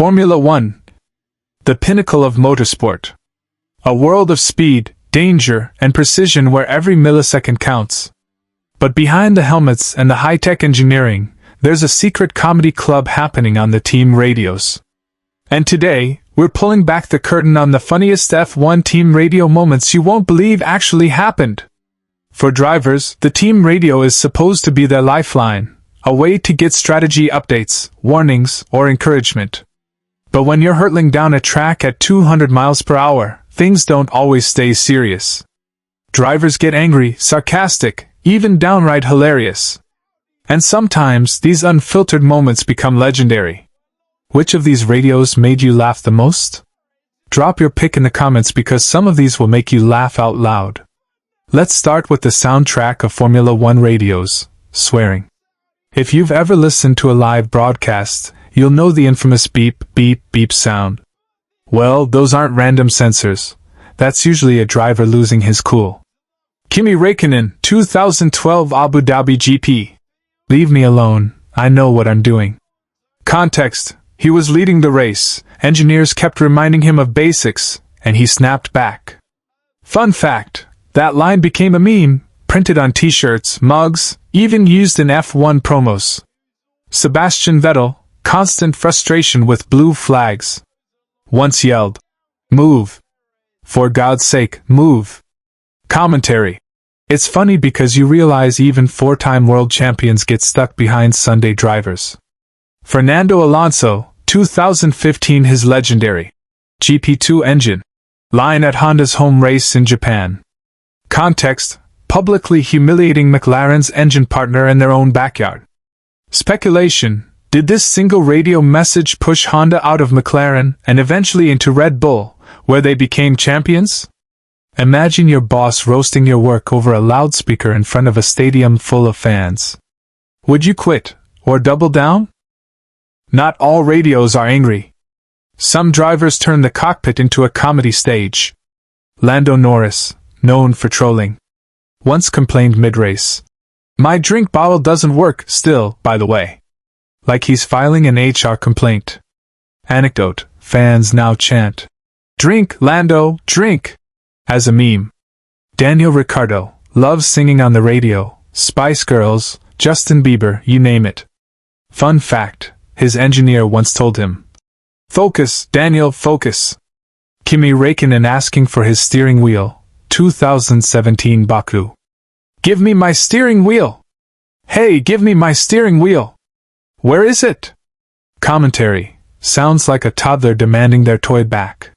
Formula One. The pinnacle of motorsport. A world of speed, danger, and precision where every millisecond counts. But behind the helmets and the high-tech engineering, there's a secret comedy club happening on the team radios. And today, we're pulling back the curtain on the funniest F1 team radio moments you won't believe actually happened. For drivers, the team radio is supposed to be their lifeline, a way to get strategy updates, warnings, or encouragement. But when you're hurtling down a track at 200 miles per hour, things don't always stay serious. Drivers get angry, sarcastic, even downright hilarious. And sometimes, these unfiltered moments become legendary. Which of these radios made you laugh the most? Drop your pick in the comments because some of these will make you laugh out loud. Let's start with the soundtrack of Formula One radios, swearing. If you've ever listened to a live broadcast, you'll know the infamous beep, beep, beep sound. Well, those aren't random sensors. That's usually a driver losing his cool. Kimi Räikkönen, 2012 Abu Dhabi GP. Leave me alone, I know what I'm doing. Context: he was leading the race, engineers kept reminding him of basics, and he snapped back. Fun fact: that line became a meme, printed on t-shirts, mugs, even used in F1 promos. Sebastian Vettel, constant frustration with blue flags. Once yelled, "Move! For God's sake, move!" Commentary: it's funny because you realize even four-time world champions get stuck behind Sunday drivers. Fernando Alonso, 2015 his legendary GP2 engine line at Honda's home race in Japan. Context: publicly humiliating McLaren's engine partner in their own backyard. Speculation: did this single radio message push Honda out of McLaren and eventually into Red Bull, where they became champions? Imagine your boss roasting your work over a loudspeaker in front of a stadium full of fans. Would you quit, or double down? Not all radios are angry. Some drivers turn the cockpit into a comedy stage. Lando Norris, known for trolling, once complained mid-race, "My drink bottle doesn't work still, by the way." Like he's filing an HR complaint. Anecdote: fans now chant, "Drink, Lando, drink!" as a meme. Daniel Ricciardo loves singing on the radio, Spice Girls, Justin Bieber, you name it. Fun fact: his engineer once told him, "Focus, Daniel, focus." Kimi Räikkönen asking for his steering wheel, 2017 Baku. "Give me my steering wheel! Hey, give me my steering wheel! Where is it?" Commentary: sounds like a toddler demanding their toy back.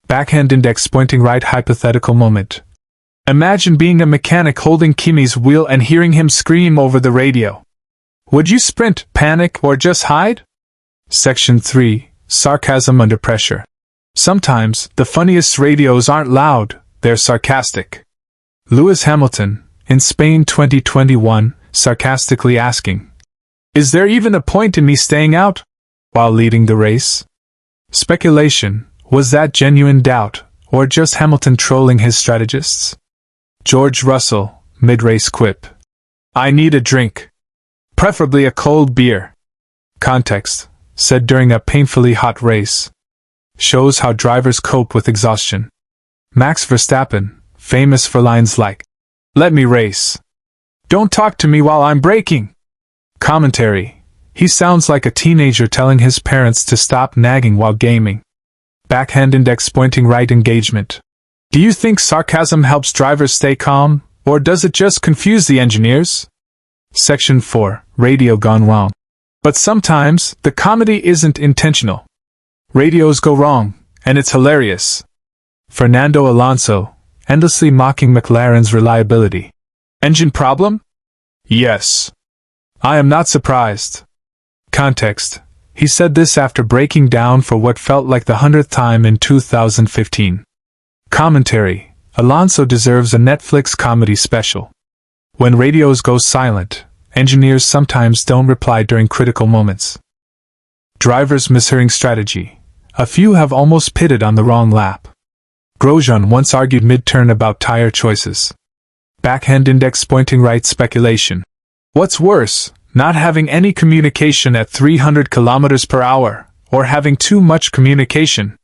Backhand index pointing right hypothetical moment. Imagine being a mechanic holding Kimi's wheel and hearing him scream over the radio. Would you sprint, panic, or just hide? Section 3. Sarcasm under pressure. Sometimes, the funniest radios aren't loud, they're sarcastic. Lewis Hamilton, in Spain 2021, sarcastically asking, "Is there even a point in me staying out?" while leading the race. Speculation: was that genuine doubt, or just Hamilton trolling his strategists? George Russell, mid-race quip, "I need a drink. Preferably a cold beer." Context: said during a painfully hot race. Shows how drivers cope with exhaustion. Max Verstappen, famous for lines like, "Let me race. Don't talk to me while I'm braking." Commentary: he sounds like a teenager telling his parents to stop nagging while gaming. Backhand index pointing right engagement. Do you think sarcasm helps drivers stay calm, or does it just confuse the engineers? Section 4. Radio gone wrong. But sometimes, the comedy isn't intentional. Radios go wrong, and it's hilarious. Fernando Alonso, endlessly mocking McLaren's reliability. Engine problem? Yes. I am not surprised. Context: he said this after breaking down for what felt like the 100th time in 2015. Commentary: Alonso deserves a Netflix comedy special. When radios go silent, engineers sometimes don't reply during critical moments. Drivers mishearing strategy. A few have almost pitted on the wrong lap. Grosjean once argued mid-turn about tire choices. Backhand index pointing right speculation. What's worse, not having any communication at 300 km/h, or having too much communication.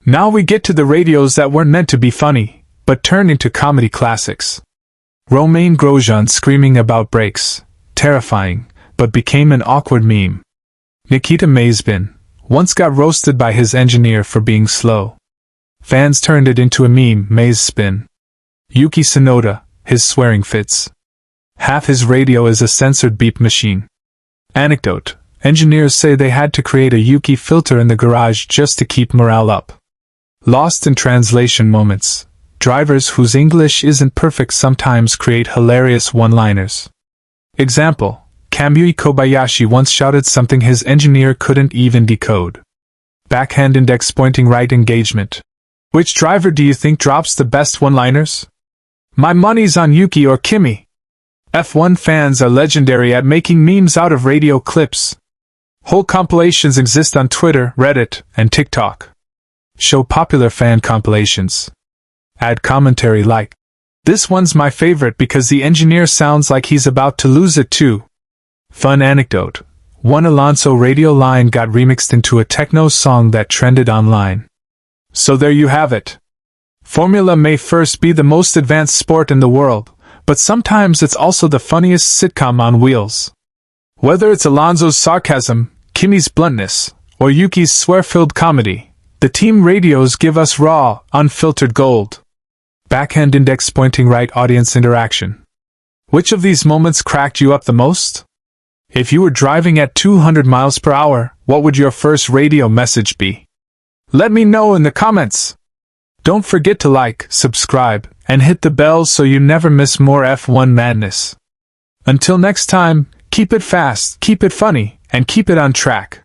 Now we get to the radios that weren't meant to be funny, but turned into comedy classics. Romain Grosjean screaming about brakes, terrifying, but became an awkward meme. Nikita Mazepin once got roasted by his engineer for being slow. Fans turned it into a meme, Mazepin. Yuki Tsunoda, his swearing fits. Half his radio is a censored beep machine. Anecdote: engineers say they had to create a Yuki filter in the garage just to keep morale up. Lost in translation moments. Drivers whose English isn't perfect sometimes create hilarious one-liners. Example: Kamui Kobayashi once shouted something his engineer couldn't even decode. Backhand index pointing right engagement. Which driver do you think drops the best one-liners? My money's on Yuki or Kimi. F1 fans are legendary at making memes out of radio clips. Whole compilations exist on Twitter, Reddit, and TikTok. Show popular fan compilations. Add commentary like, "This one's my favorite because the engineer sounds like he's about to lose it too." Fun anecdote: one Alonso radio line got remixed into a techno song that trended online. So there you have it. Formula may first be the most advanced sport in the world, but sometimes it's also the funniest sitcom on wheels. Whether it's Alonso's sarcasm, Kimi's bluntness, or Yuki's swear-filled comedy, the team radios give us raw, unfiltered gold. Backhand index pointing right audience interaction. Which of these moments cracked you up the most? If you were driving at 200 miles per hour, what would your first radio message be? Let me know in the comments. Don't forget to like, subscribe, and hit the bell so you never miss more F1 madness. Until next time, keep it fast, keep it funny, and keep it on track.